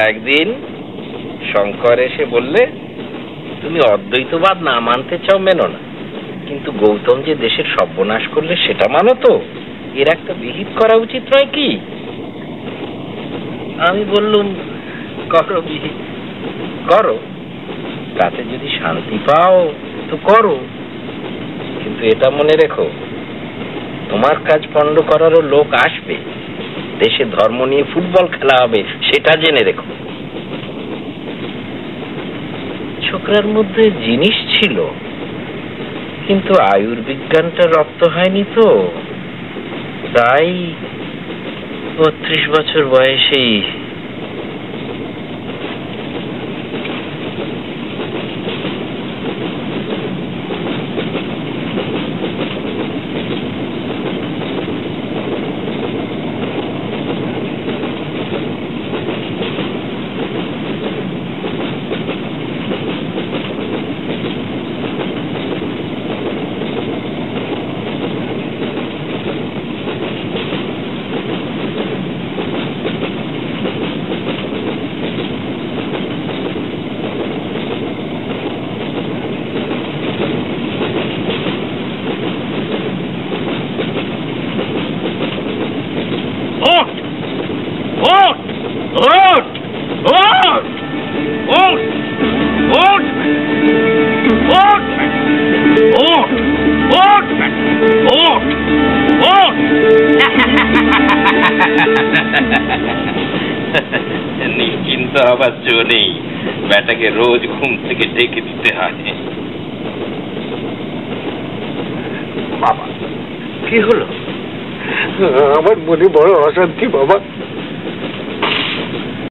একদিন শঙ্কর এসে বললে, তুমি অদ্বৈতবাদ না মানতে চাও মেনো না, কিন্তু গৌতম যে দেশের সর্বনাশ করলে সেটা মানো তো? এর একটা বিহিত করা উচিত নয় কি? আমি বললুম, করো বিহিত, করো, তাতে যদি শান্তি পাও তো করো, কিন্তু এটা মনে রেখো, তোমার কাজ পণ্ড করারও লোক আসবে, দেশে ধর্ম নিয়ে ফুটবল খেলা হবে, সেটা জেনে রেখো। ছোকরার মধ্যে জিনিস ছিল, কিন্তু আয়ুর্বিজ্ঞানটা রপ্ত হয়নি তো, তাই 32 বছর বয়সেই নিশ্চিন্ত হবার জো নেই, বেটাকে রোজ ঘুম থেকে ডেকে দিতে হয়। বাবা, কি হলো? আমার মনে বড় অশান্তি বাবা।